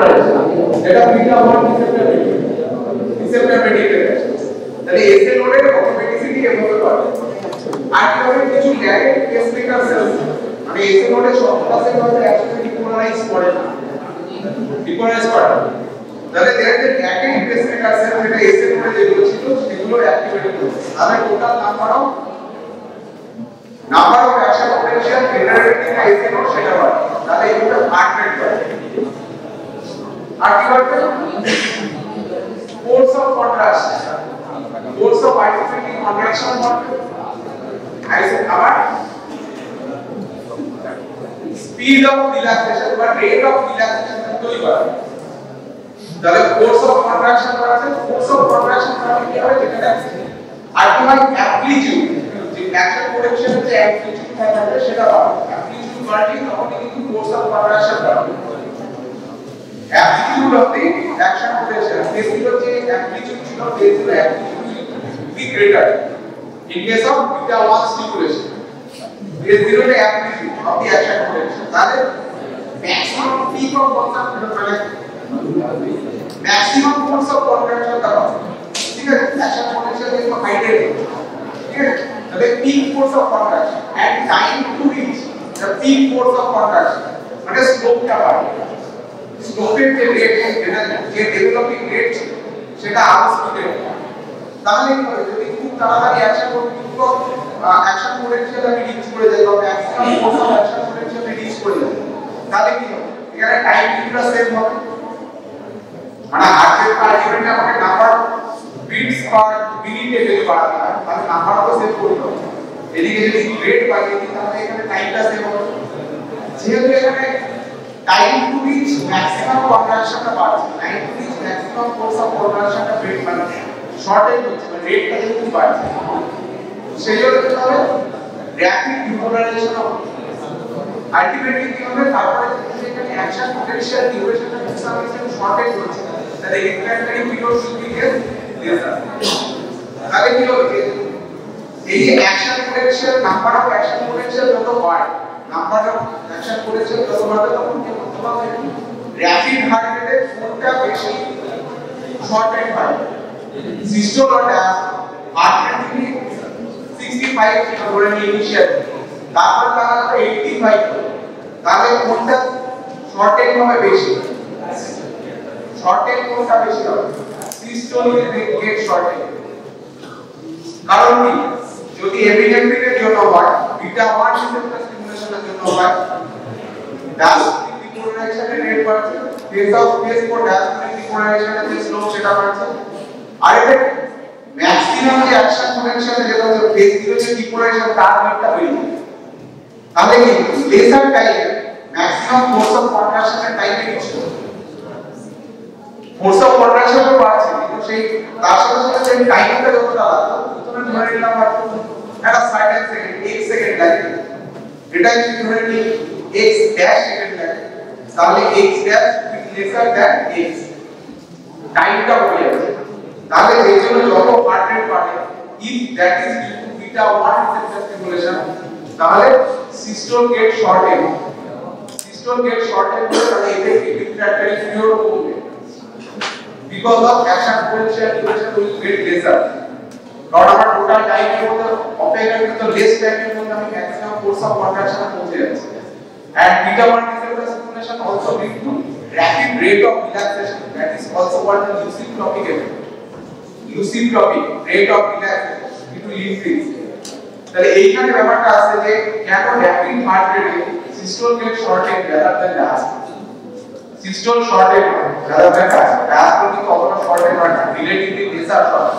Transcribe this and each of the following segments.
Polarisation এটা beta 1 receptor predicted তাহলে SA নোডের অটোমেটিসিটি এভাবে পাবে আর কিভাবে কিছু ল্যাগেড পেসমেকার সেলস মানে এসএ নোডে সবটা সেল হয়তো একসাথে ডিপোলারাইজ করে না ডিপোলারাইজ করে তাহলে there is a lagged pacemaker cell যেটা এসএ নোডে যেগুলো ছিল সেগুলো অ্যাক্টিভেট করছে তাহলে total number of action potential generated in SA node সেটা হয় তাহলে এটা হার্ট রেট হয় আর কি করবে force of contraction force of artificial contraction করবে আইসে আবার speed of relaxation বা rate of relaxation দুটোই বাড়বে তাহলে force of contraction বাড়ছে force of contraction মানে কি হবে যেটা ultimate amplitude যে অ্যাকশন পোটেনশিয়াল যে amplitude থাকে সেটা বাড়বে amplitude বাড়লে তখন কিন্তু force of contraction বাড়বে amplitude of the action potential basically the amplitude ছিল basically amplitude be greater in case of beta 1 stimulation a0 the amplitude of the action potential তাহলে maximum peak of contraction মানে maximum force of contraction টা ঠিক আছে action potential কিন্তু হাইডেড ঠিক আছে তাহলে peak force of contraction and time to reach the peak force of contraction মানে স্লোপ টা বাড়বে স্লোপের যে রেট যেটা যে ডেভেলপিং রেট সেটা আরো স্পিডে হবে তাহলে কি হবে যদি খুব তাড়াতাড়ি অ্যাকশন পোটেনশিয়াল আমি রিচ করে যাই বা maximum force of action potential reach করে যাই তাহলে কি হবে এখানে টাইম পিরিয়ডটা সেভ হবে মানে হার্টের আলটিমেটলি আমাকে নাম্বার বিটস পার মিনিটে যদি বাড়াতে হয় তাহলে নাম্বারটা তো সেভ করতে হবে এদিকে যদি রেট বাড়িয়ে দিই তাহলে এখানে টাইমটা সেভ হবে যেহেতু এখানে time to reach maximum contraction টা বাড়ছে time to reach maximum force of contraction টা বেড়ে মানে শর্টেজ হচ্ছে মানে রেটটা যেহেতু বাড়ছে সেই জন্য কি হবে র‍্যাপিড ডিপোলারাইজেশন হবে আলটিমেটলি কি হবে তারপরে এখানে অ্যাকশন পোটেনশিয়াল ডিউরেশনটা সামহাউ শর্টেজ হচ্ছে তাহলে refractory period should be lesser তাহলে কি হবে এই action potential number of action potential যত বাড়ে নাম্বার অফ অ্যাকশন পোটেনশিয়াল যত বাড়বে তখন কি হবে র‍্যাপিড হার্ট রেটে ফোনটা বেশি শর্টেড হয় সিস্টোল আর হার্ট রেট থেকে 65 ধরে নিয়ে ইনিশিয়াল তারপর তাহলে 85 তাহলে কোনটা শর্টেড হবে বেশি শর্টেড কোনটা বেশি হবে সিস্টোল গেট শর্টেড কারণ কি যদি এপিনেফ্রিনের জন্য হয় বিটা 1 রিসেপ্টর স্টিমুলেশনের জন্য হয় ডায়াস্ট্রিক ডিপোলারাইজেশনের রেট বাড়ছে ফেজ ফর ডায়াস্ট্রিক ডিপোলারাইজেশনের যে স্লোপ সেটা বাড়ছে আর এটা ম্যাক্সিমাম যে অ্যাকশন পোটেনশিয়াল যেটা হচ্ছে ফেজ 0 যে ডিপোলারাইজেশন তার রেটটা বেড়ে যাবে তাহলে কি লেসার টাইমে ম্যাক্সিমাম ফোর্স অফ কন্ট্রাকশনের টাইমে রিচ করবে ফোর্স অফ কন্ট্রাকশনও বাড়ছে কিন্তু সেই তার সাথে সাথে যে টাইমটা যতটা লাগবে তুমি ধরে নিলাম মাত্র একটা সার্টেন সেকেন্ড 1 সেকেন্ড লাগে এটা যদি ধরে নিই x ড্যাশ সেকেন্ড লাগে তাহলে x dash lesser than x টাইমটা বলে যাবে তাহলে এই জন্য যত হার্ট রেট বাড়ে if that is due to beta 1 receptor stimulation তাহলে সিস্টোল গেট শর্টেড হলে তাহলে এফেক্টিভ রিফ্র্যাক্টরি পিরিয়ড কমবে because of action potential duration will get lesser কারণ আমার টোটাল টাইমের মধ্যে অপেক্ষাকৃত লেস টাইমের মধ্যে আমি ম্যাক্সিমাম ফোর্স অফ কন্ট্রাকশন পৌঁছে যাচ্ছি and beta 1 receptor stimulation also lead to rapid rate of relaxation that is also called the lucitropic effect rate of relaxation it will increase তাহলে এইখানে ব্যাপারটা আছে যে কেন র‍্যাপিড হার্ট রেটে systole get shorted rather than diastolic systole shorted rather than diastolic কিন্তু অতটা shorted হয় না রিলেটিভলি লেসার শর্ট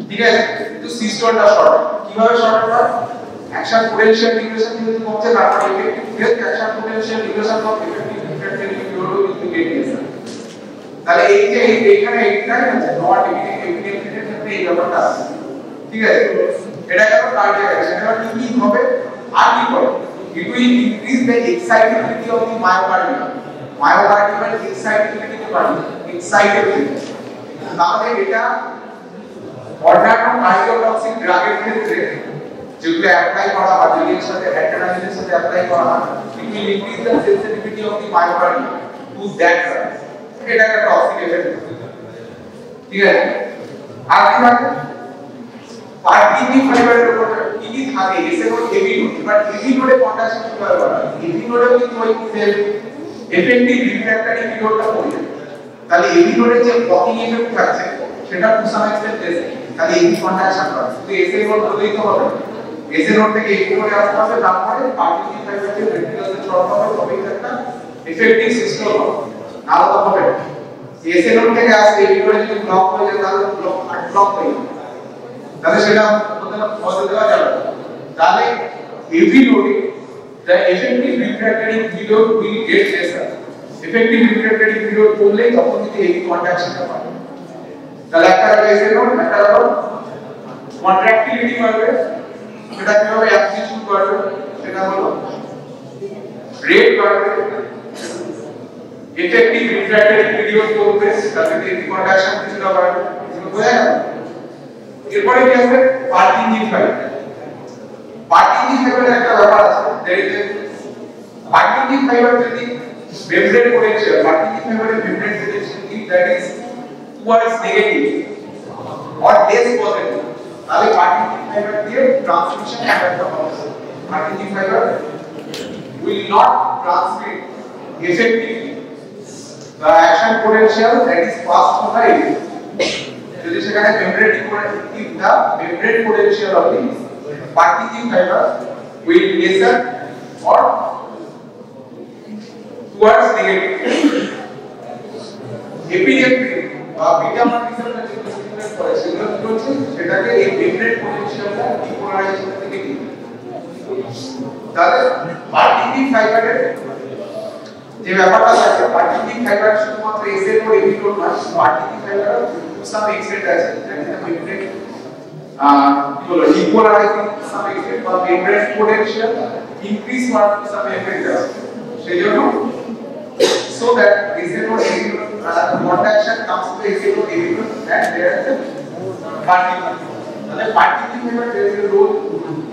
ঠিক আছে কিন্তু সিস্টোলটা শর্ট কিভাবে শর্টেড হয় অ্যাকশন পোটেনশিয়াল ডিউরেশন যেহেতু কমছে তারপর effective health action potential duration of effective refractory period will get lesser তাহলে এই যে এইখানে এইটাই আছে নট এপিনেফ্রিনের ক্ষেত্রে এই ব্যাপারটা আছে ঠিক আছে এটা কেন কার্ডিয়াক অ্যাকশন এটা কি হবে আর কি হবে it will increase the excitability of the myocardial excitability কে বাড়াবে excitability তাহলে এটা অন্যান্য কার্ডিওটক্সিক ড্রাগের ক্ষেত্রে যেগুলো অ্যাপ্লাই করা হয় যেগুলোর সাথে অ্যাড্রেনালিনের সাথে অ্যাপ্লাই করা হয় it will increase the sensitivity of the myocardium to that drug এটা একটা টক্সিক এফেক্ট। ঠিক আছে, আর কি থাকে পার্টিনি ফাইবারের উপর কি কি থাকে এসে node heavy node, but heavy নোডে কন্ডাকশন কিভাবে করা হয়? হেভি নোডে কিন্তু ওই সেল এফেক্টিভ রিফ্র্যাক্টরি পিরিয়ডটা কমে যায়। তাহলে হেভি নোডে যে ব্লকিং এফেক্ট থাকছে সেটা টু সাম এক্সটেন্ট লেস, তাহলে হেভি কন্ডাকশন হয়। কিন্তু এসে নোড বললেই তো হবে, এসে নোড থেকে হেভি নোডে আসতে হবে, তারপরে পার্টিনি ফাইবারকে ভেন্ট্রিকলসে ছড়াতে হবে, তবেই একটা এফেক্টিভ সিস্টেম হবে, নাহলে তো হবে না। এসে নোড থেকে আসতে হেভি নোডে যদি ব্লক হয়ে যায় তাহলে ব্লক হয়ে যাবে, তাহলে সেটা বলতে দেওয়া যাবে। তাহলে heavy loading the effective refractory period will get lesser, effective refractory period করলেই তখন যদি হেভি কন্ডাকশনটা পাবে। তাহলে একটা এসে নোড, একটা হলো কন্ট্রাক্টিলিটি বাড়বে, সেটা কিভাবে অ্যাপ্লিকেশন করবে, সেটা হলো রেট বাড়বে, effective refractory period করবে, তাহলে হেভি কন্ডাকশন কিছুটা বাড়বে। বোঝা গেল? এরপরে কি আছে? Parking fibre. পার্কিং ফাইবারের একটা ব্যাপার আছে, there is a parking fibre যদি মেমব্রেন পোটেনশিয়াল, পার্কিং ফাইবারের membrane potential if that is towards negative or less positive, তাহলে পার্কিং ফাইবার দিয়ে ট্রান্সমিশন একটা হবে। Parking fibre will not transmit effectively the action potential that is passed through the area, যদি সেখানে membrane if the membrane potential of the particle fiber will lesser or towards negative. epinephrine বা beta receptor যেগুলো stimulate করে সেগুলো কি হচ্ছে, সেটাকে এই মেমব্রেন পোটেনশিয়ালটা ডিপোলারাইজেশন থেকে নিয়ে, তাহলে পার্টিকেল ফাইবারের যে ব্যাপারটা আছে, পার্টিকেল ফাইবার শুধুমাত্র এসএল ও এপি নোড না, পার্টিকেল ফাইবার সাম এক্সটেন্ট আছে, যেটা মেমব্রেন কি বলে ডিপোলারাইজিং সাম এক্সটেন্ট বা মেমব্রেন পোটেনশিয়াল ইনক্রিজ করার সাম এফেক্ট আছে। সেজন্য so that SN or AV conduction comes to SN or AV and there is a particle. তাহলে particle fiber there is a role,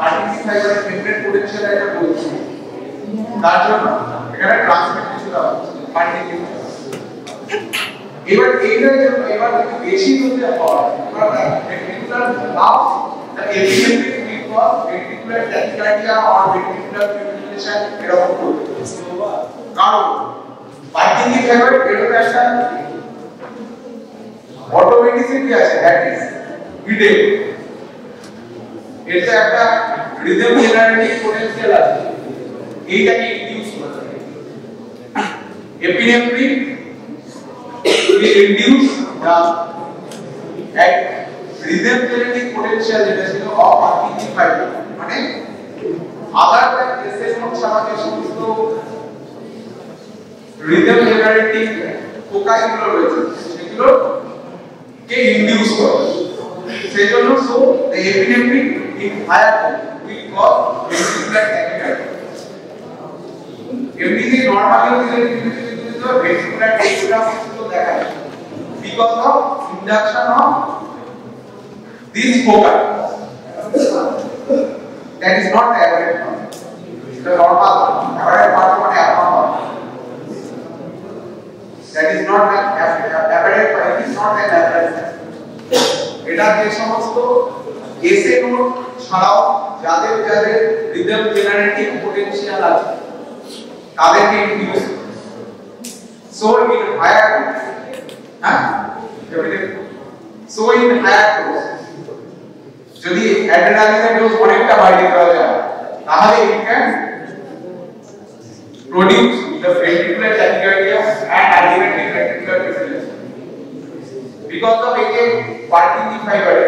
particle fiber membrane potential একটা role, তার জন্য এখানে transmit কিছু দেওয়া particle। এবার এইটার জন্য এবার যদি বেশি যদি হয়, এবার ventricular now the epidemic will cause ventricular tachycardia or ventricular fibrillation এরকম করবে। কারণ পার্কিং ফাইবার এর একটা অটোমেটিসিটি আছে, দ্যাট ইজ রিডেম, এর একটা রিদম জেনারেটিং পোটেনশিয়াল আছে, এইটাকে ইনডিউস করে। Epinephrine will induce the rhythm generating potential যেটা ছিল অফ পার্কিং ফাইবার, মানে আদার দ্যান এসএস নোড ছাড়া যে সমস্ত রিদম জেনারেটিং ফোকাইগুলো রয়েছে সেগুলো কে ইনডিউস করে। সেজন্য so the epinephrine in higher will cause ventricular tachycardia. এমনিতে নরমালি ভেন্ট্রিকুলার ট্যাকিকার্ডিয়া দেখা যায় because of induction of this foci, that is not the average one, the normal one, average one what abnormal, that is not the average one, it is not an average। এটা যে সমস্ত SA node ছাড়াও যাদের যাদের rhythm generating potential আছে তাদেরকে induce, so in higher so in higher dose যদি অ্যাড্রেনালিনের dose অনেকটা বাড়িয়ে দেওয়া যায় তাহলে it can produce the ventricular tachycardia and ultimately ventricular fibrillation because of a parking fibre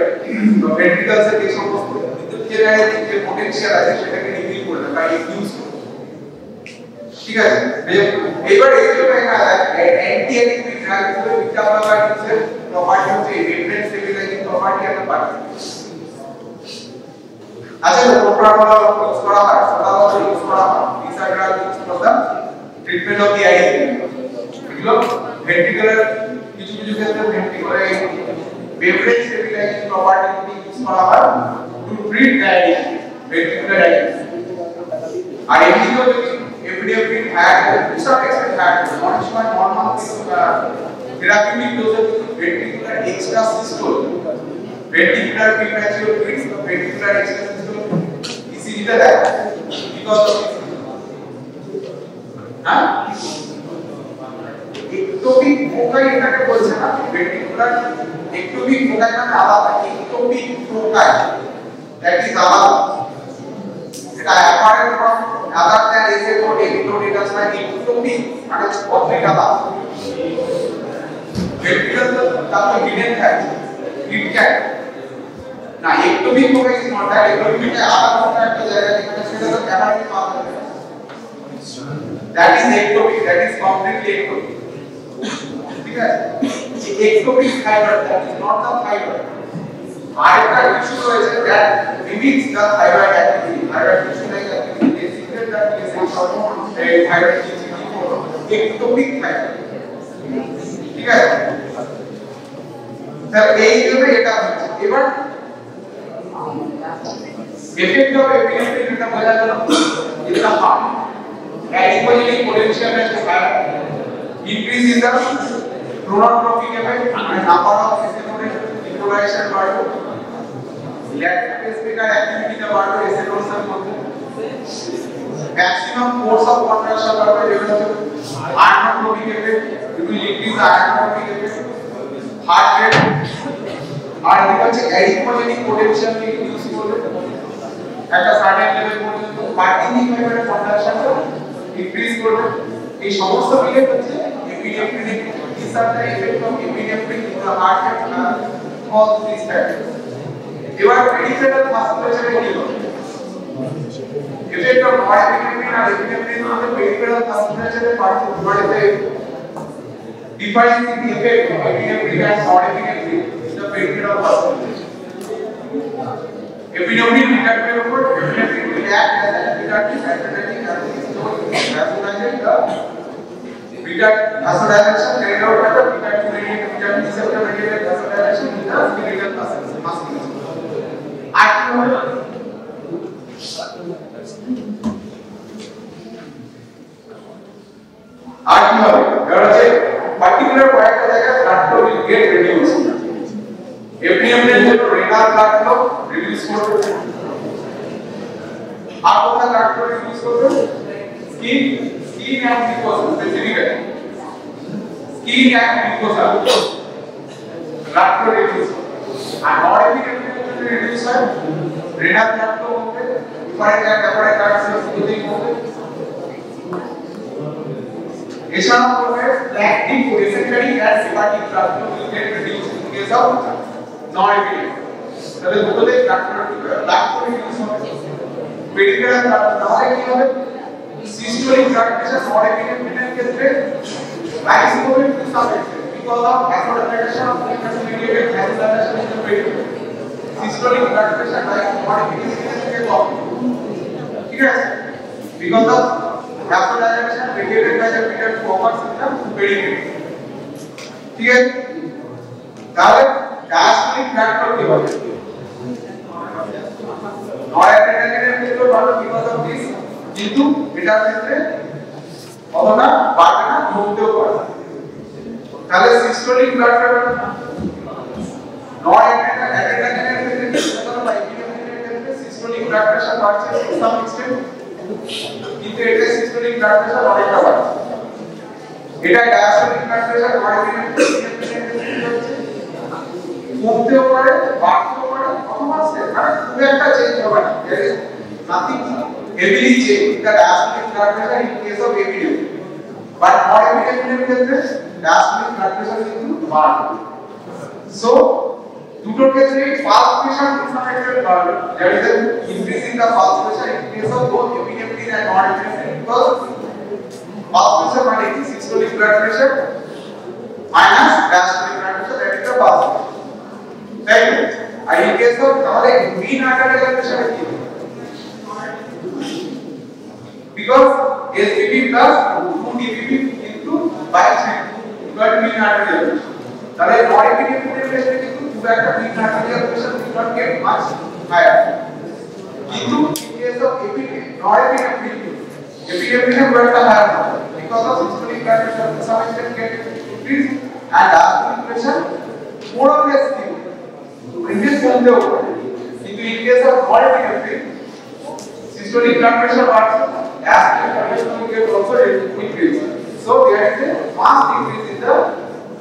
ventricles এর যে সমস্ত বিদ্যুৎ জেনারেটিং যে পোটেনশিয়াল আছে সেটাকে রিভিল করবে বা ইনডিউস করবে। ঠিক আছে, এবার এই জন্য এখানে অ্যান্টি অ্যারিথমিক ড্রাগ হিসেবে বিটা ব্লকারের প্রপার্টি হচ্ছে মেমব্রেন স্টেবিলাইজিং প্রপার্টি একটা পার্টি। আচ্ছা, প্রোপ্রানল ইউজ করা হয়, সোলানল ইউজ করা হয়, these are drugs used for the treatment of the arrhythmia। এগুলো ভেন্ট্রিকুলার কিছু কিছু ক্ষেত্রে ventricular membrane stabilising property use করা হয় to treat the ventricular arrhythmia। আর এমনিতেও যদি epidemic had to some extent had অনেক সময় normal therapeutic dose of ventricular extrasystole, ventricular premature beats, ventricular extrasystole ECG তে দেয় because of ectopic foci এটাকে বলছে না ventricular ectopic foci মানে আলাদা ectopic foci that is আলাদা এটা apparent from other than SA ectopic মানে ectopic মানে কমপ্লিট আলাদা ventricular তাতে হিডেন থাকে হিড ক্যাট না ectopic foci is not that ectopic এ আলাদা কোনো একটা জায়গা যেখানে সেটা তো apparent পাওয়া যাবে that is ectopic that is completely ectopic ঠিক আছে ectopic fiber that is not the fiber আরেকটা টিস্যু রয়েছে that mimics the thyroid activity thyroid tissue like activity they secrete that message from a thyroid tissue ectopic fiber ঠিক আছে sir এই জন্য এটা হচ্ছে এবার effect of epinephrine এটা বোঝার জন্য এটা হয় Adipogenic potential is higher. Increase in the chronotropic effect and number of SNOD depolarization বাড়বে. Electric activity টা বাড়বে SNODs এর মধ্যে. Maximum force of contraction বাড়বে যেটা হচ্ছে ionotropic effect. It will increase the ionotropic effect. Heart rate আর এটা হচ্ছে adipogenic potential কে ইনডিউস করবে. একটা সার্টেন লেভেল পর্যন্ত পার্টিনিক ফাইবারে কন্ডাকশন increase করবে এই সমস্ত মিলে হচ্ছে epinephrine these are the effect of epinephrine in the heart and all these factors এবার peripheral vasculature এ কি হবে effect of norepinephrine R epinephrine on the peripheral vasculature what is the defining the effect of epinephrine and norepinephrine in the peripheral vasculature epinephrine reductive effort epinephrine will act as an reductive hydrolytic vasodilate the vasodilation carried out by the vitamin receptor mediated vasodilation in the skeletal muscle particular কয়েকটা জায়গায় blood flow will get reduced epinephrine জন্য renal blood flow reduce করবে আর কোনটা blood flow reduce করবে skin and mucosa specifically skin and mucosa blood flow reduce and norepinephrine reduce হয় renal blood flow হবে different apparatus গুলোতে হবে এছাড়াও হবে lactic secondary and hepatic blood flow will get reduced in case of norepinephrine তাহলে দুটোতে blood flow reduce হবে peripheral তাহলে কি হবে systolic blood pressure norepinephrine এর ক্ষেত্রে rise হবে to some extent because of vasodilation of mediated vasodilation in the periphery systolic blood pressure like norepinephrine এর থেকে কম ঠিক আছে because of vasodilation mediated by the period focus in the periphery ঠিক আছে তাহলে diastolic blood flow কি হবে norepinephrine এর ক্ষেত্রে ভালো because of this কিন্তু এটার ক্ষেত্রে অতটা বাড়বে না কমতেও পারে তাহলে সিস্টোলিক ব্লাড প্রেশার norepinephrine এর ক্ষেত্রে যেমন epinephrine এর ক্ষেত্রে সিস্টোলিক ব্লাড প্রেশার বাড়ছে to some extent কিন্তু এটা সিস্টোলিক ব্লাড প্রেশার অনেকটা বাড়ছে এটা ডায়াস্টোলিক ব্লাড প্রেশার norepinephrine এর ক্ষেত্রে হচ্ছে কমতেও পারে বাড়তেও পারে অথবা মানে খুব একটা চেঞ্জ হবে না there is nothing heavily change the diastolic blood pressure in case of epinephrine but norepinephrine এর ক্ষেত্রে diastolic blood pressure কিন্তু বাড়বে so দুটোর ক্ষেত্রে pulse pressure ডিফারেন্ট বাড়বে there is an increase in the pulse pressure in case of both epinephrine and norepinephrine because pulse pressure মানে কি systolic blood pressure minus diastolic blood pressure that is the pulse pressure right R in case of তাহলে mean arterial pressure কি because SPP plus 2 dpp into by 3 but mean arterial pressure তাহলে norepinephrine এর ক্ষেত্রে কিন্তু খুব একটা mean arterial pressure will not get much higher কিন্তু in case of norepinephrine epinephrine এর একটা higher because of systolic blood pressure some extent get increased and last equation more or less same. Increase করতে হবে কিন্তু in case of multi-nephrine systolic blood pressure works as the get also increase. So there is a fast increase in the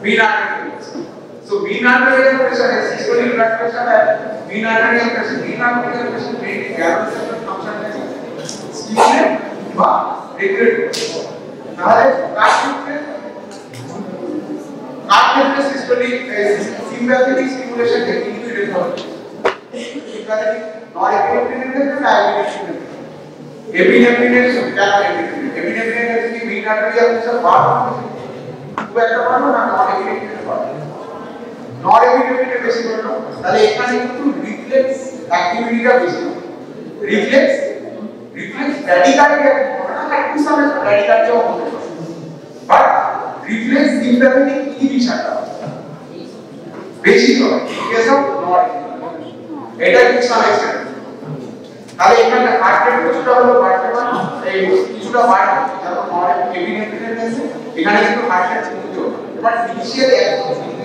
mean arterial pressure. So mean arterial pressure is systolic blood pressure and mean arterial pressure mainly galvanic function is stimulate বা regulate. তাহলে cardiac systolic sympathetic stimulation কে inhibit হবে sympathetic নরএপিনেফ্রিনের ক্ষেত্রে না এপিনেফ্রিনের কেন এপিনেফ্রিনের যদি মিন arterial pressure বাড়ানো খুব একটা বাড়ানো না নরএপিনেফ্রিনের বাড়ানো নরএপিনেফ্রিনের বেশি বাড়ানো তাহলে এখানে কিন্তু রিফ্লেক্স অ্যাক্টিভিটিটা বেশি রিফ্লেক্স ব্র্যাডিকার্ডিয়া হবে না একটু সময় ব্র্যাডিকার্ডিয়া হবে বাট রিফ্লেক্স সিম্প্যাথেটিক ইনহিবিশনটা বেশি হবে কেসব নট এটা কি সমস্যা তাহলে এখানে হার্ট রেট কিছুটা হলো বাড়তে পারে এই কিছুটা বাড়বে যখন নট এপিনেফ্রিনের কাছে এখানে কিন্তু হার্ট রেট কমতে হবে বাট ইনিশিয়াল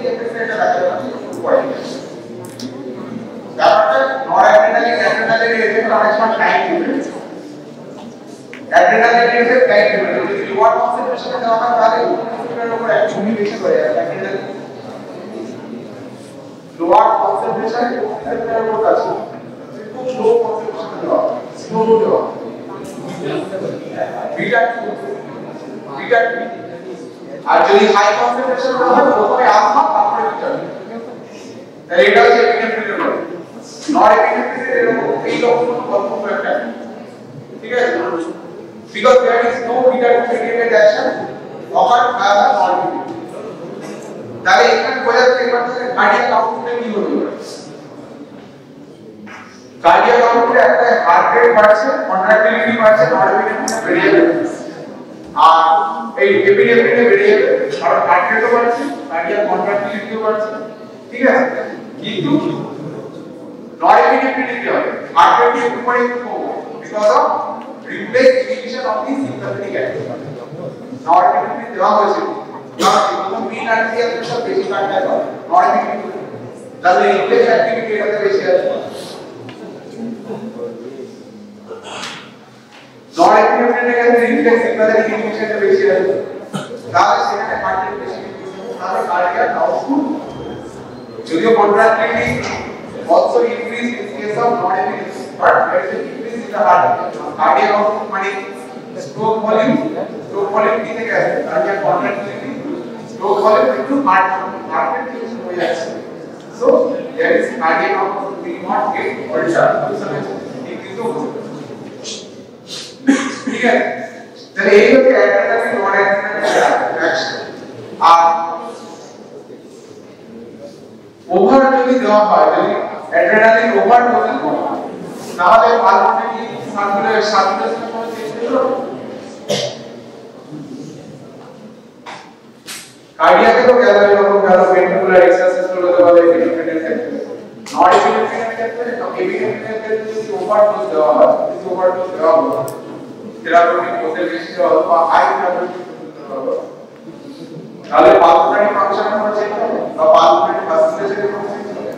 এফেক্টটা রাখতে হবে পরে ব্যাপারটা নরএড্রেনালিন এফেক্ট অনেক সময় টাইম নেবে অ্যাড্রেনালিন এফেক্ট টাইম নেবে যদি রিওয়ার্ড কনসেন্ট্রেশন দেওয়া হয় তাহলে এর উপর একটু বেশি হয়ে যায় অ্যাড্রেনালিন লোয়ার কনসেন্ট্রেশন এর উপর আছে খুব লো কনসেন্ট্রেশন দেওয়া স্লো দেওয়া বিটা আর যদি হাই কনসেন্ট্রেশন হয় প্রথমে আলফা তারপরে বিটা তাহলে এটা হচ্ছে এপিনেফ্রিনের রোল নরএপিনেফ্রিনের এরকম এই লক্ষণ অল্প একটা ঠিক আছে because there is no beta mediated action occurred by the non-beta তাহলে এখানে বোঝা যাচ্ছে কার্ডিয়াক আউটপুটে কি হলো কার্ডিয়াক আউটপুটে একটা হার্ট রেট বাড়ছে কন্ট্রাক্টিলিটি বাড়ছে নরএপিনেফ্রিনে বেড়ে যাবে আর এই এপিনেফ্রিনে বেড়ে যাবে আর হার্ট রেটও বাড়ছে কার্ডিয়াক কন্ট্রাক্টিলিটিও বাড়ছে ঠিক আছে কিন্তু নরএপিনেফ্রিনে কি হবে হার্ট রেট একটু পরে একটু কমবে because of reflex inhibition of the sympathetic activity norepinephrine দেওয়া হয়েছে কারণ মিন আর্টেরিয়াল প্রেসার বেশি কাটতে হয় নরএপিনেফ্রিন তাহলে রিফ্লেক্স অ্যাক্টিভিটি এটাতে বেশি আছে নরএপিনেফ্রিনের কাছে রিফ্লেক্স সিম্প্যাথেটিক ইনহিবিশনটা বেশি আছে তাহলে সেখানে হার্ট রেট বেশি তাহলে কার্ডিয়াক আউটপুট যদিও contractility also increase in case of non-epilepsy but there is an increase in the heart cardiac output মানে stroke volume কি থেকে আসে cardiac contractility stroke volume into heart rate হয়ে যাচ্ছে so there is cardiac output will not get altered কিন্তু ঠিক আছে তাহলে এই হচ্ছে অ্যাড্রেনালিন নরএড্রেনালিন অ্যাকশন আর ওভার যদি দেওয়া হয় যদি অ্যাড্রেনালিন ওভার ডোজ হয় তাহলে পালমোনারি সার্কুলেশন কোনো চেঞ্জ হলো কার্ডিয়াকে তো গেল এরকম গেল ভেন্ট্রিকুলার এক্সারসাইজ গুলো তো বলে এপিনেফ্রিনের ক্ষেত্রে নট এপিনেফ্রিনের ক্ষেত্রে এপিনেফ্রিনের ক্ষেত্রে যদি ওভার ডোজ দেওয়া হয় থেরাপিউটিক ডোজের বেশি দেওয়া হয় বা হাই থেরাপিউটিক ডোজ দেওয়া হয় তাহলে পালমোনারি ফাংশন কোনো চেঞ্জ হবে বা পালমোনারি ভাস্কুলারিটি কোনো চেঞ্জ হবে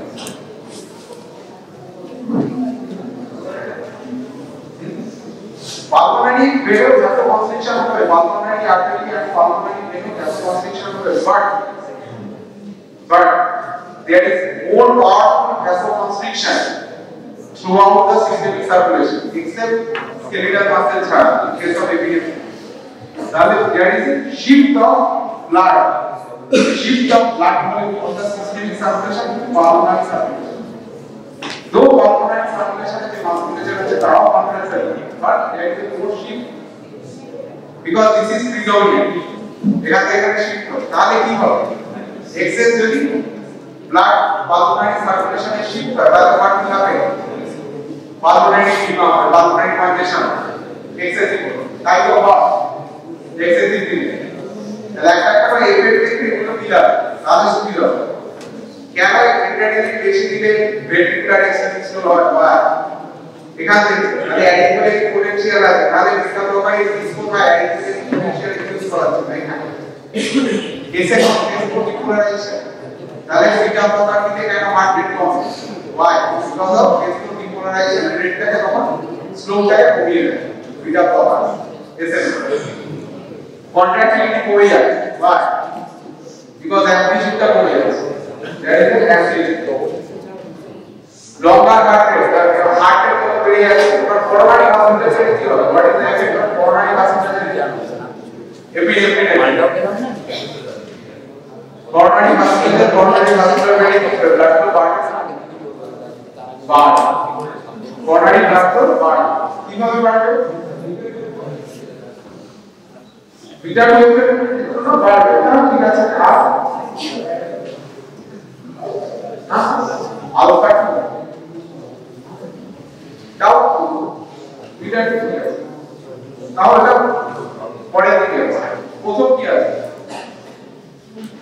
pulmonary vein যত কনস্ট্রিকশন হবে pulmonary artery and pulmonary vein যত কনস্ট্রিকশন হবে but there is more powerful vasoconstriction throughout the systemic circulation except skeletal muscle ছাড়া in case of epilepsy তাহলে there is a shift of blood from the systemic circulation to pulmonary circulation though pulmonary circulation is musculature আছে তাও pulmonary circulation but there is a more shift because this is predominant এখান থেকে shift হবে তাহলে কি হবে access যদি blood pulmonary circulation এ shift হয় তাহলে what will happen pulmonary edema হবে pulmonary congestion excessive তাই তো হয় excessive দিলে তাহলে একটা করে এফেক্ট দেখতে এগুলো দিলা তাহলে সুবিধা হবে কেন অ্যাড্রেনালিন বেশি দিলে ভেন্ট্রিকুলার এক্সারসাইজ হয় বা এখান থেকে মানে অ্যাডিকুলেট পোটেনশিয়াল আছে তাহলে বিটা ব্লকারে ডিসকো বা অ্যাডিকুলেট পোটেনশিয়াল ইনডিউস করা যায় তাই না এসে কনটেন্ট depolarization তাহলে বিটা প্রপার্টিতে কেন হার্ট রেট কমে why because of H2 depolarization রেটটাকে তখন স্লোটাকে কমিয়ে দেয় বিটা প্রপার্টি এসএস কন্ট্রাক্টিলিটি কমে যায় why because অ্যাম্পলিটিউডটা কমে যাচ্ছে that is the amplitude longer heart rate heart rate কত বেড়ে যাচ্ছে but coronary vascular ছেড়ে কি হবে what is the effect of coronary vascular epinephrine coronary vascular বেড়ে blood flow বাড়ে coronary blood flow বাড়ে কিভাবে বাড়বে বিটা ওয়েভের জন্য বাড়বে না ঠিক আছে আলফা দাও বিটা ঠিক আছে তাহলে পরের দিকে প্রথম কি আছে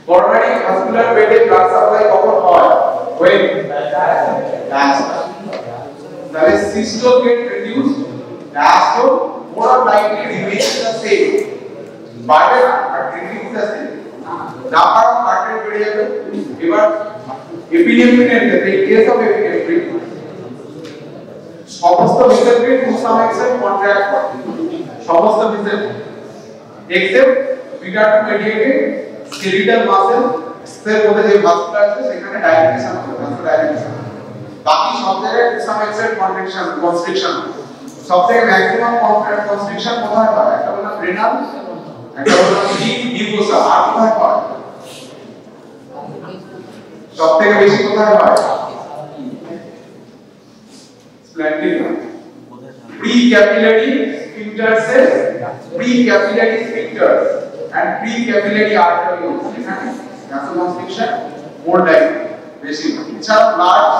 coronary vascular bed এ blood supply কখন হয় when তাহলে systole get reduced diastole more likely remains the same but decrease the same number of heart rate বেড়ে যাবে এবার epinephrine এর ক্ষেত্রে কেস অফ epinephrine সমস্ত ভেসেলকে টু সাম এক্সটেন্ট কন্ট্রাক্ট করে সমস্ত vessel except beta two mediated skeletal muscle এর মধ্যে যে ভাস্কুলার আছে সেখানে ডাইলেটেশন হবে ভাস্কুলারাইজেশন বাকি সব জায়গায় to some extent contraction constriction সব থেকে ম্যাক্সিমাম কনস্ট্রিকশন কোথায় হয় একটা হলো রেনাল একটা হলো ডিপ মিউকোসা আর কোথায় হয় সব থেকে বেশি কোথায় হয় স্প্ল্যান্ডিনা pre-capillary sphincters pre-capillary sphincters and pre-capillary arterioles এখানে vasoconstriction more likely বেশি এছাড়া large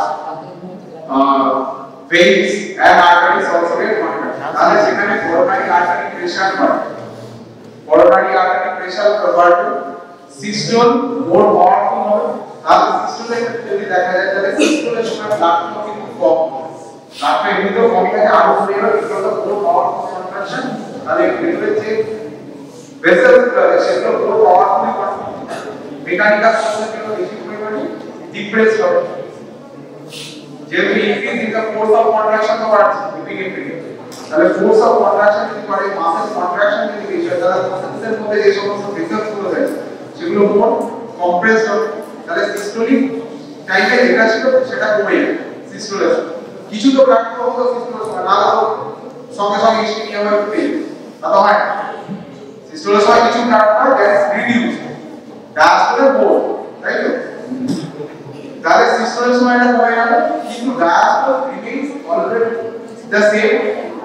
veins and arteries also get contracted তাহলে সেখানে coronary artery pressure বাড়ে coronary artery pressure বাড়বে systole more powerful হবে তাহলে systole এর যদি দেখা যায় তাহলে systole এর সময় blood flow কিন্তু কম তারপরে এমনিতেও কম থাকে আরো বেড়ে গেল বিকজ অফ পুরো পাওয়ারফুল কন্ট্রাকশন তাহলে ভেতরে যে ভেসেলস সেগুলো পুরো পাওয়ারফুলি মেকানিক্যাল সিস্টেমগুলো বেশি পরিমাণে ডিপ্রেস হবে যেহেতু increase in the force of contraction তো বাড়ছে epinephrine তাহলে ফোর্স অফ কন্ট্রাকশন যদি করে মাসেল কন্ট্রাকশন যদি বেশি হয় তাহলে মাসেলসের মধ্যে যে সমস্ত ভেসেলস গুলো থাকে সেগুলো পুরো কম্প্রেসড হবে তাহলে সিস্টোলিক টাইমে যেটা ছিল সেটা কমে যাবে সিস্টোলের কিছু তো ব্লাড ফ্লো হতো সিস্টোলের সময় না হতো সঙ্গে সঙ্গে ইসকিমিয়া হয়ে উঠবে তা তো হয় সিস্টোলের সময় কিছু ব্লাড ফ্লো দ্যাটস রিডিউস ডায়াস্টোলে মোর তাই তো তাহলে সিস্টোলের সময় এটা কমে গেল কিন্তু diastole remains always the same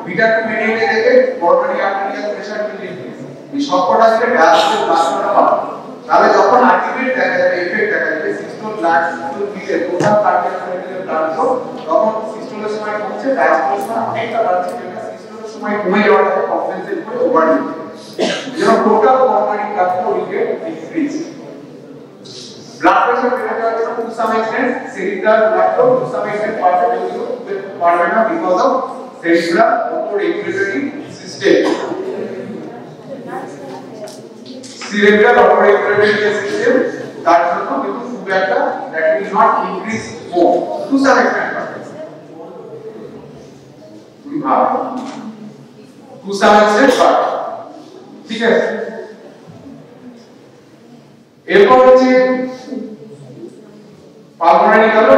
beta two মেডিয়েটে থেকে coronary arterial pressure will increase এই সবকটা থেকে ডায়াস্টোল ব্লাড ফ্লো হয় তাহলে যখন আলটিমেট দেখা যাবে এফেক্ট দেখা যাবে সিস্টোল ব্লাড ফ্লো দিলে টোটাল কার্ডিয়াক ব্লাড ফ্লো তখন সিস্টোলের সময় কমছে ডায়াস্টোলের সময় অনেকটা বাড়ছে যেটা সিস্টোলের সময় কমে যাওয়াটাকে কম্পেনসেট করে ওভার দিচ্ছে যেন total coronary blood flow will get increased blood pressure বেড়ে যাওয়ার জন্য to some extent cerebral blood flow to some extent পারবে না because of cerebral autoregulatory system cerebral autoregulatory system তার জন্য কিন্তু খুব একটা that will not increase more to some extent to some extent but ঠিক আছে এরপর হচ্ছে পালমোনারি গেল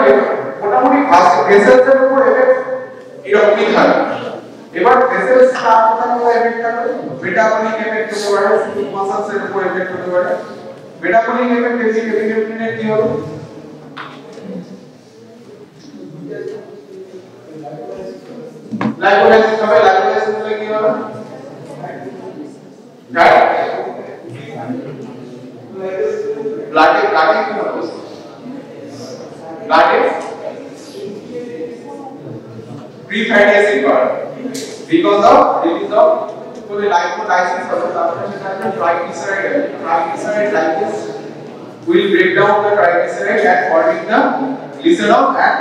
মোটামুটি ভেসেলস এর উপর এফেক্ট এরকমই থাকে এবার ভেসেলস কার কোথায় এফেক্ট থাকে মেটাবলিক এফেক্ট হতে পারে মাসলস এর উপর এফেক্ট হতে পারে মেটাবলিক এফেক্ট এপিনেফ্রিনের কি হলো লাইপোলাইসিস হবে লাইপোলাইসিস হলে কি হবে রাইট ব্লাডে কি হবে ব্লাডে free fatty acid bar because of release of the lipolysis of the triglyceride lipase will break down the triglyceride and forming the glycerol and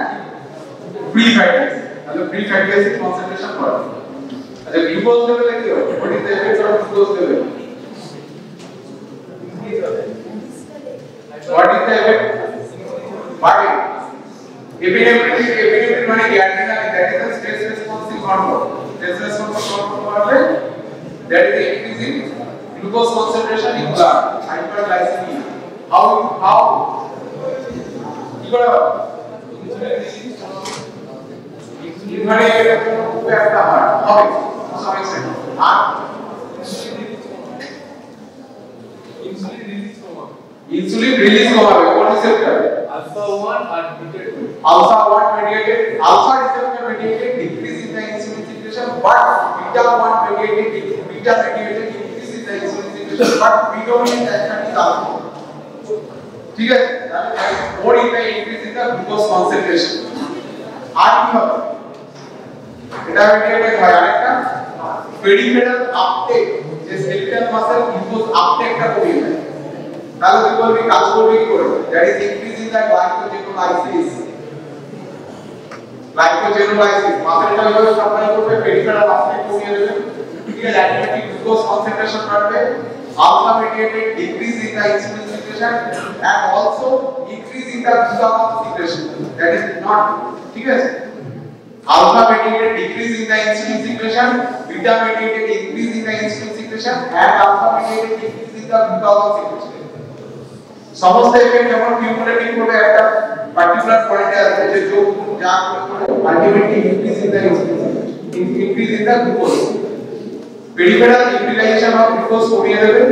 free fatty acid and the free fatty acid concentration बढ़े अच्छा glucose level কি হবে what is the effect of glucose level what is the effect? But epinephrine মানে কি adrenaline, that is the stress responsive hormone. Stress responsive hormone that is the increase in glucose concentration in blood, hyperglycemia. How কি করে insulin মানে এটা খুব একটা হয় হবে some extent আর insulin release কমাবে কোন receptor alpha 1 and beta 2 alpha 1 mediated alpha receptor mediated decrease in the insulin secretion but beta 1 mediated increase in the insulin secretion but predominant action is alpha ঠিক আছে what is the increase in the glucose concentration আর কি হবে এটা mediated হয় আরেকটা peripheral uptake যে skeletal muscle glucose uptake টা কমিয়ে দেয় তাহলে কি বলবি কাজ করবে কি করে that is increase in the glycogenolysis মাসেলটা যখন সাপ্লাই করবে peripheral uptake কমিয়ে দেবে ঠিক আছে automatic glucose concentration বাড়বে alpha mediated decrease in the insulin secretion and also increase in the glucagon secretion that is not ঠিক আছে alpha mediated decrease in the insulin secretion beta mediated increase in the insulin secretion and alpha mediated decrease in the glucagon secretion সমস্ত effect যেমন cumulative করে একটা particular পয়েন্টে আসবে যে যোগ যা করে ultimately increase in the glucose peripheral utilisation of glucose কমিয়ে দেবে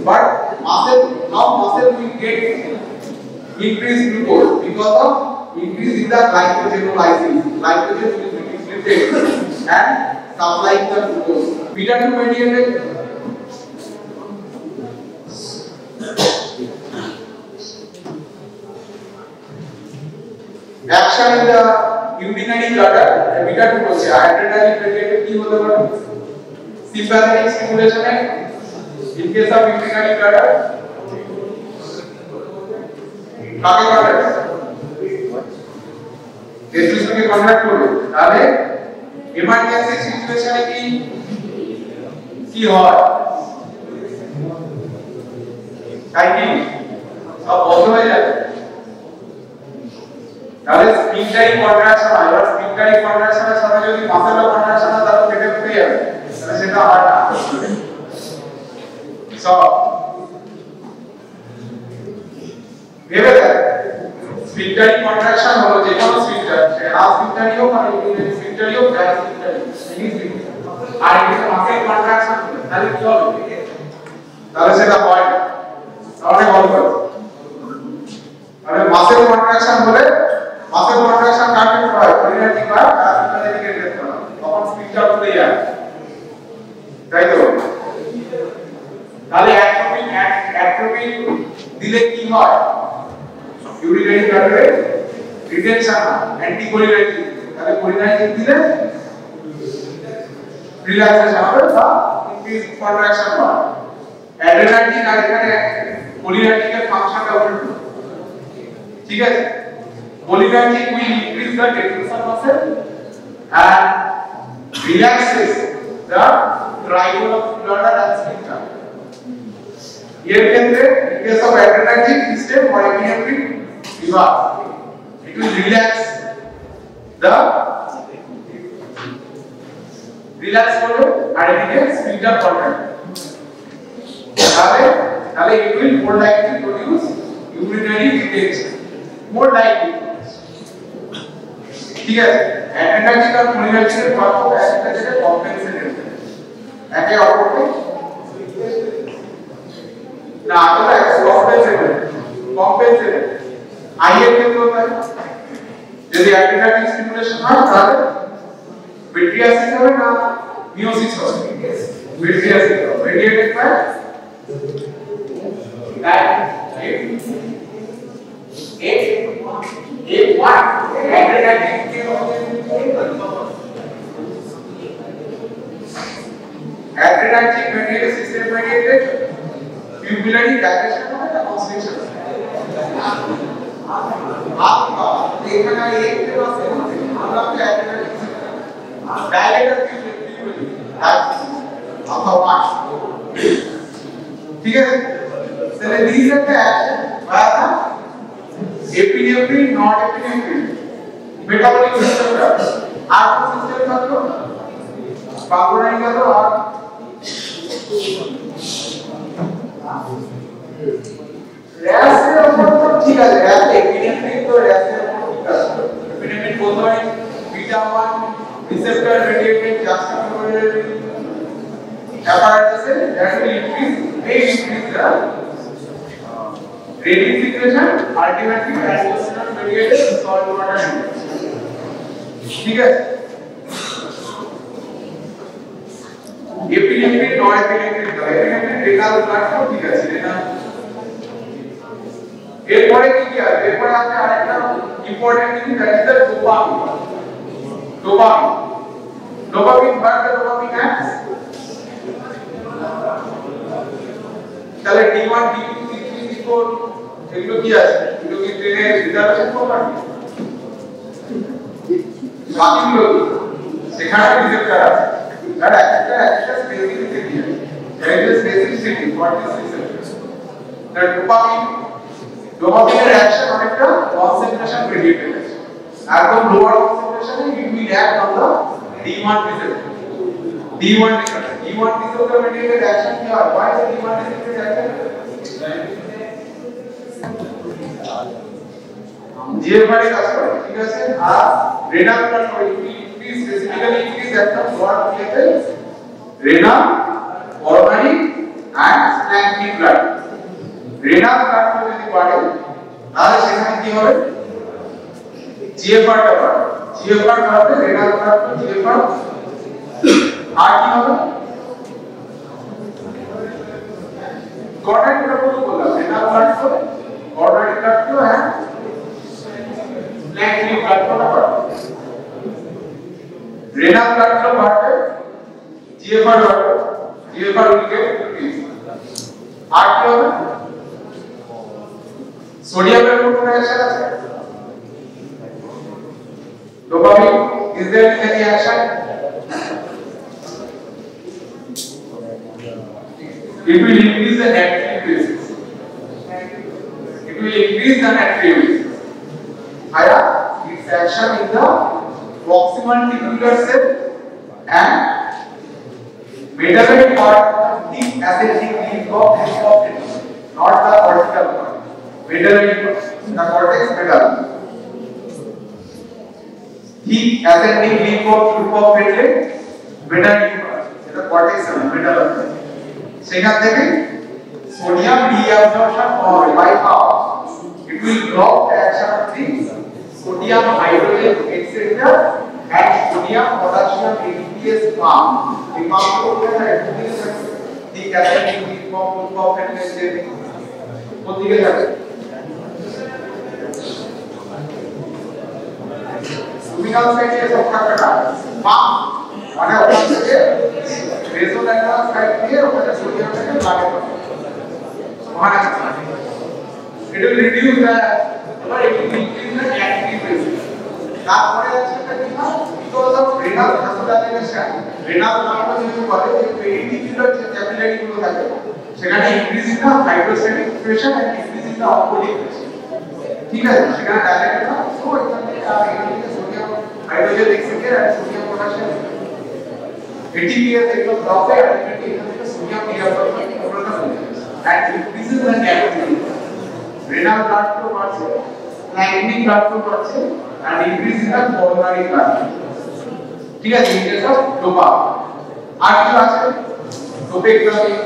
but muscle will get increase glucose because of increase in the glycogenolysis glycogen will be depleted and supplying the glucose beta 2 mediated action in the urinary bladder beta 2 হচ্ছে adrenaline mediated কি হতে পারে sympathetic stimulation in case of urinary bladder কাকে করে টেস্টিসকে contract করবে তাহলে emergency সিচুয়েশনে কি হয় তাই কি সব বন্ধ হয়ে যাবে তাহলে স্পিন্টারি কন্ট্রাকশন হয় আর স্পিন্টারি কন্ট্রাকশনের সাথে যদি মাসেলের কন্ট্রাকশন হয় তাহলে পেটে ফুলে যাবে তাহলে সেটা হয় না সব ভেবে দেখ স্পিন্টারি কন্ট্রাকশন হলো যে কোনো স্পিন্টার সেটা স্পিন্টারি হোক আর ইউরিনারি স্পিন্টারি হোক যাই স্পিন্টারি আর এটা মাসেল কন্ট্রাকশন তাহলে কি হবে তাহলে সেটা হয় না তাহলে বল করো তাহলে মাসেল কন্ট্রাকশন হলে মাসেল কন্ট্রাকশন কাকে হয় ইউরিনারি বা স্পিন্টারি কে রেট করা তখন স্পিন্টার খুলে যায় তাই তো তাহলে অ্যাট্রোপি দিলে কি হয় urinary bladder retention anticholinergic তাহলে cholinergic দিলে relaxation হবে বা increase contraction হয় adrenergic আর এখানে cholinergic এর ফাংশনটা উল্টো ঠিক আছে cholinergic will increase the detention muscle and relaxes the triangle of bladder and sphincter এর ক্ষেত্রে in case of adrenergic system or epinephrine it will relax করবে আর এদিকে স্পিন্টার কন্ট্রাক্ট তাহলে it will more likely produce urinary retention more likely ঠিক আছে adrenergic আর cholinergic এর পার্থক্য একটা যেটা কম্পেনসেটেড একে অপরকে না আসলে কম্পেনসেটেড আইএর ক্ষেত্রে হয় যদি অ্যাড্রিনালিন স্টিমুলেশন হয় তাহলে ভিট্রিয়াসিস হবে না মিয়োসিস হবে ভিট্রিয়াসিস হবে mediated by that what adrenaline mediated system mediated pupillary dilation হবে না constriction आपका देखना एक के पास আমরা তো adrenaline dilated pupillary आपका वाच ठीक है তাহলে these are the action by the epinephrine norepinephrine metabolic receptor আর কোন সিস্টেম থাকলো পাগলানি গেল আর র্যাসের উপর তো ঠিক আছে র্যাস এপিনেফ্রিন তো র্যাসের উপর ঠিক আছে এপিনেফ্রিন বলতে হয় beta 1 receptor mediated juxtaposition apparatus that will increase the renin secretion ultimately aldosterone mediated salt water ठीक है epinephrine norepinephrine epinephrine renal blood flow ঠিক আছে রেনা এরপরে কি আছে এরপরে আছে আরেকটা ইম্পর্টেন্ট জিনিস that is the dopamine where the dopamine acts তাহলে D1 D2 D3 D4 এগুলো কি আছে এগুলো কি ট্রেনের রিজার্ভেশন প্রপার্টি বাকিগুলো সেখানে রিসেপ্টর আছে that একটা specificity there is a specificity for this receptor the dopamine action অনেকটা concentration mediated আছে একদম lower concentration it will act on the D1 receptor D1 receptor mediated action কি হয় why the D1 receptor action GFR কাজ করে ঠিক আছে আর renal blood flow increase specifically increase at the blood level renal coronary and splanchnic blood renal blood flow যদি বাড়ে তাহলে সেখানে কি হবে GFR টা বাড়বে GFR বাড়বে renal blood flow GFR আর কি হবে coronary blood flow বললাম renal blood flow coronary blood flow and splanchnic blood flow বাড়বে renal blood flow বাড়বে GFR বাড়বে GFR will get increased আর কি হবে সোডিয়ামের উপর অ্যাকশন আছে dopamine is there any action it will increase the natriuretic basis it will increase the natriuretic basis higher its action in the proximal tubular cell and medullary part of the ascending limb of not the cortical part medullary the cortex medulla the ascending limb of medullary medullary part এটা cortex medulla সেখান থেকে sodium reabsorption হবে by how it will block the action of the sodium hydrogen exchange and sodium potassium ATPase pump the pump को क्या है the ascending limb of medullary কোন দিকে যাবে লুমিনাল সাইডে সব থাকবে পাম্প মানে ওখান থেকে রেজোন্যান্স সাইড দিয়ে ওখানে সোডিয়ামটাকে লাগে ওখানে it will reduce the or it will increase the natriuretic basis তারপরে আছে এটা কি না because of renal vasodilation renal blood যদি বলে যে পেরিফেরাল যে ক্যাপিলারি গুলো থাকে সেখানে increase in the hydrostatic pressure and increase in the অম্বলিক প্রেসার ঠিক আছে সেখানে ডাইরেক্ট না সো এখানে এখানে সোডিয়াম হাইড্রোজেন এক্সচেঞ্জ আর সোডিয়াম পটাশিয়াম ATPase এগুলো ব্লক হয় আলটিমেটলি এখান থেকে সোডিয়াম রিঅ্যাবসর্পশন প্রবলেমটা হয়ে যায় and increases the natriuretic renal blood flow বাড়ছে splanchnic blood flow বাড়ছে and increase in the coronary blood ঠিক আছে in case of dopamine আর কিছু আছে dopamine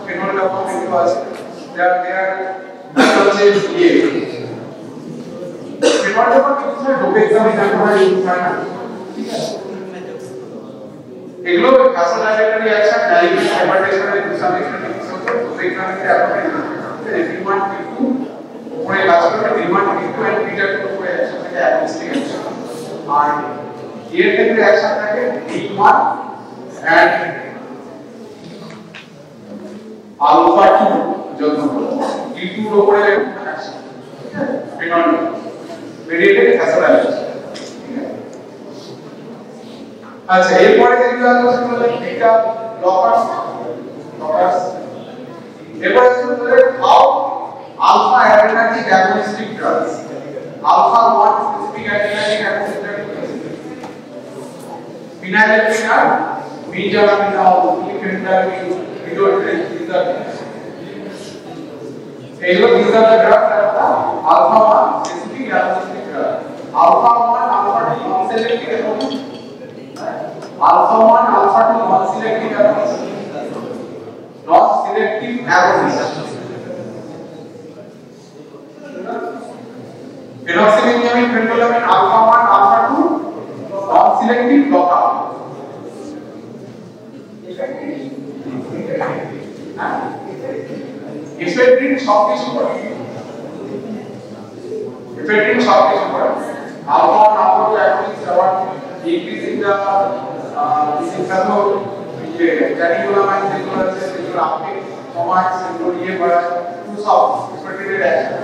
phenolphthalein এগুলো আছে there আছে ইয়ে phenolphthalein কিছু না dopamine আমরা ইউজ করি না ঠিক আছে এগুলো vasodilatory action diabetes hypertension এর সাথে dopamine এর অ্যাপ্লিকেশন D1 D2 ওপরে কাজ করে D1 D2 এন্ড বিটা 2 উপরে একসাথে অ্যাগনিস্টিক অ্যাকশন আর এর ক্ষেত্রে অ্যাকশন থাকে D1 এন্ড আলফা 2 যত D2 এর উপরে অ্যাকশন ফিনল মেডিয়েটেড vasodilation আচ্ছা এরপরে যেগুলো আলোচনা করলাম বিটা ব্লকার্স এরপরে শুরু করে how alpha adrenergic agonistic drugs. Alpha 1 specific adrenergic agonistic drugs. Phenylephrine, methamphetamine, phentermine, midodrine. These are the drugs that are alpha 1 specific agonistic drugs. Alpha 1, alpha 2 non-selective agonist. Alpha 1, alpha 2 non-selective agonist. Non-selective agonist. Phenoxylamine, phentolamine, alpha 1, alpha 2 non-selective blocker. Ephedrine সব কিছু করে। Ephedrine সব কিছু করে। Alpha 1, alpha 2 agonists are increasing the symptom catecholamine যেগুলো আছে সেগুলো uptake কমায়, সেগুলো ইয়ে বাড়ায়, টু সব ephedrine action.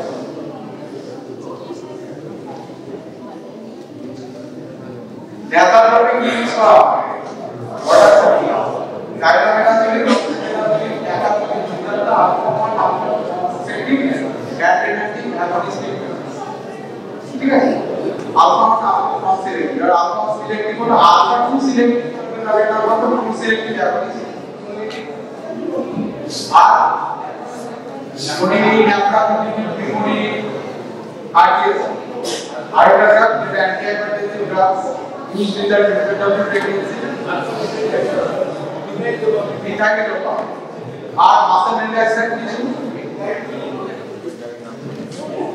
Diazoxide means what are the diazoxide ঠিক আছে আলফা নন সিলেক্টিভ আর আলফা সিলেক্টিভ হলো আলফা 2 সিলেক্টিভ তাহলে এটা কত 2 সিলেক্টিভ অ্যাগনিস্ট আর কোনিনি ন্যাপটা কোনিনি আরটিএস আরেকটা ড্রাগ যেটা antihypertensive drugs used in the reproductive pregnancy methaqualone আর muscle relaxant কিছু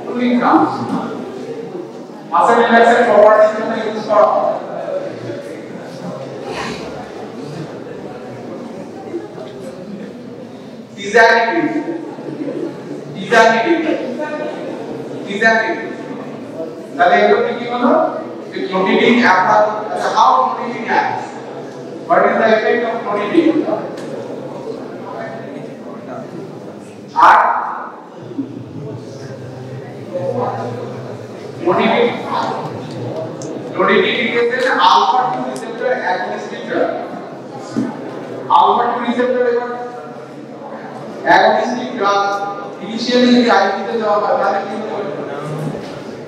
2 grams muscle relaxant properties জন্য ইউজ করা হয় tizanidine তাহলে এগুলো কি হলো clonidine applied how clonidine acts what is the effect of clonidine R clonidine is an alpha 2 receptor agonistic drug alpha 2 receptor agonistic drug initially the IV তে দেওয়া হয় তাহলে কি হবে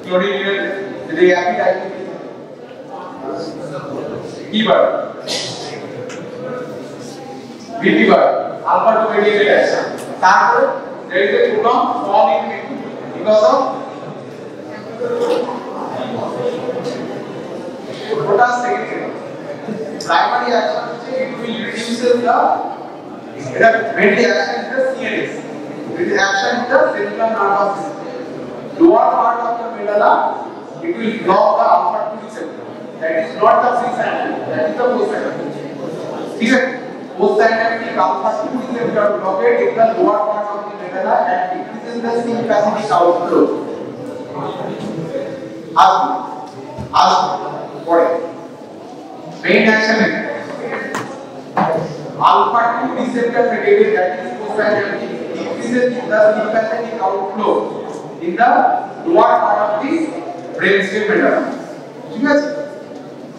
clonidine যদি অ্যাপিড IV কি বার বিপি বার alpha 2 mediated action তারপর there is a prolonged fall in because of potassium secretary primary action হচ্ছে it will reduces the এটা mainly action is the CNS it is action in the central nervous system lower part of the medulla it will block the alpha 2 receptor that is not the pre-synaptic that is the post-synaptic ठीक है post-synaptic alpha 2 receptor blockade in the lower part of the medulla and decreases the sympathetic outflow as পরে main action is alpha 2 receptor mediated that is post-synaptic decreases the sympathetic outflow in the lower part of the brainstem medulla ঠিক আছে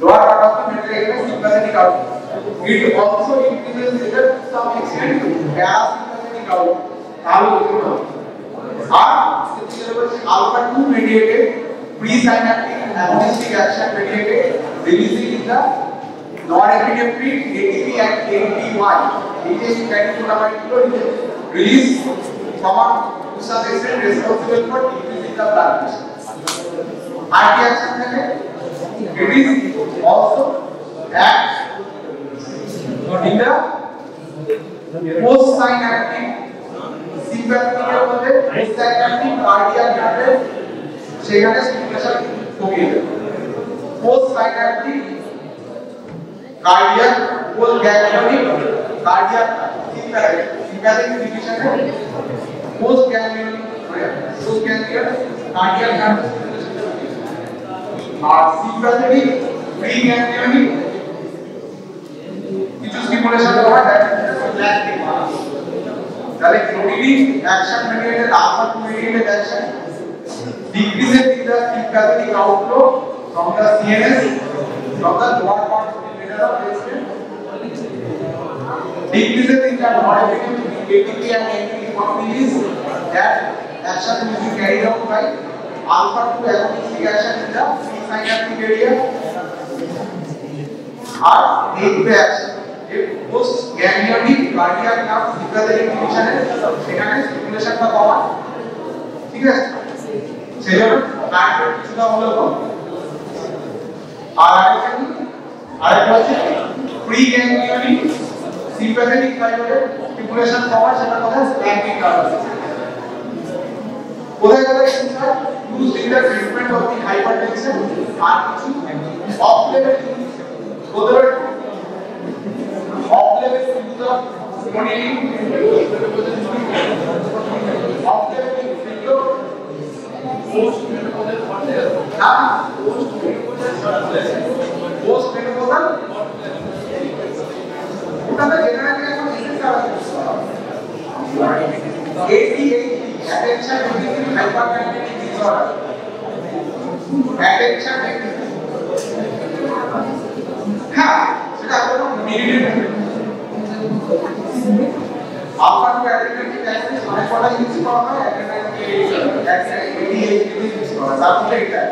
lower part of the medulla is sympathetic outflow it also increases to some extent parasympathetic outflow তাহলে কি হবে আর alpha 2 mediated presynaptic agonistic action mediated releasing in the norepinephrine ATP and ATPY these catecholamine release from to some extent responsible for decreasing the blood pressure RT action থাকে it is also act in the post synaptic sympathetic এর মধ্যে post synaptic cardiac nerve সেখানে stimulation কমিয়ে দেয় post synaptic cardiac post ganglionic cardiac sympathetic division है post ganglionic cardiac nerve আর sympathetic pre ganglionic কিছু stimulation হয় that is lactic তাহলে clonidine action mediated alpha 2 mediated action decreases in the sympathetic outflow from the CNS from the lower part of the medulla brainstem decreases in the norepinephrine ATP and ATP release that action will be carried out by alpha 2 agonistic action in the synaptic area আর এইভাবে action এই post গ্যাংলিয়নিক cardiac nerve signal ডিভিশনে সেখানে স্টিমুলেশনটা পাওয়া ঠিক আছে সেজন্য cardiac কিছুটা হলো আর আরেকটা হচ্ছে প্রি গ্যাংলিয়নিক sympathetic ফাইবারের স্টিমুলেশন পাওয়া সেটা কথা স্ট্যান্ডিং নার্ভ কোথায় কোথায় sensor use in the treatment of the hypertension আর কিছু অফ লেভেল কোথায় of level use of monitoring of level use of post menopausal না পোস্ট মেনোপজাল ওটাতে জেনারেলি এখন সেন্সার আছে ADHD attention deficit hyperactivity disorder attention deficit হ্যাঁ সেটা হলো মিডিয়েট আপনার অ্যাটেনশন ডেফিসিট মানে পড়া ইউজ করা হয় ADHD ইউজ করা তাহলে এটা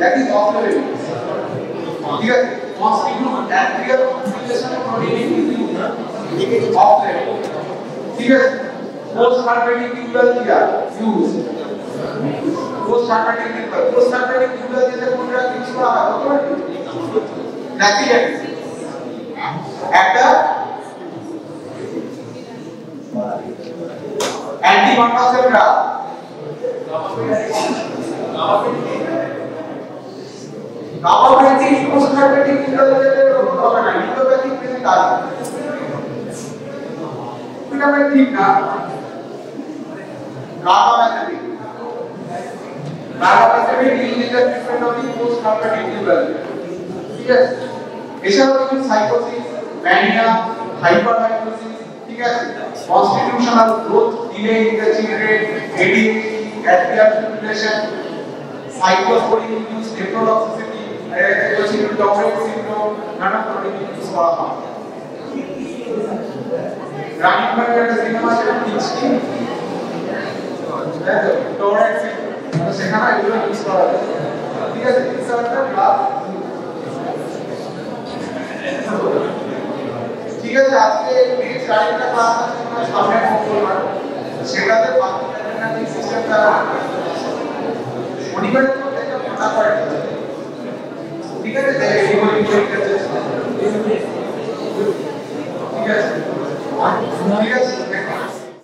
দ্যাট ইজ অফ লেভেল ঠিক আছে constitute atrial কনসিলেশন of protein of level ঠিক আছে post herpetic tubular क्या यूज post herpetic tubular जैसे कोन ड्रग यूज करा है तो नेचुरली একটা anticonvulsant drug gabapentin post herpetic tubular जैसे হবে না নিউরোপ্যাথিক পেশে কাজ এটা মানে ঠিক না Carbamazepine used in the treatment of the post-herpetic tubular. Yes. এছাড়াও কিছু সাইকোসিস, ম্যানিয়া, হাইপারহাইড্রোসিস, ঠিক আছে? Constitutional growth delay in the children, ADHD, atrial fibrillation, cyclosporine-induced nephrotoxicity, Tourette syndrome, নানা ধরনের ইউজ করা হয়। গ্রামীণ ভাবে একটা সিনেমা আছে পিচকি Tourette syndrome সেখানে এগুলো ইউজ করা হয় ঠিক আছে ইনসার্টার ক্লাস ঠিক আছে আজকে নেক্সট আরেকটা ক্লাস আছে সামনে মঙ্গলবার সেটাতে বাকি সিস্টেমটা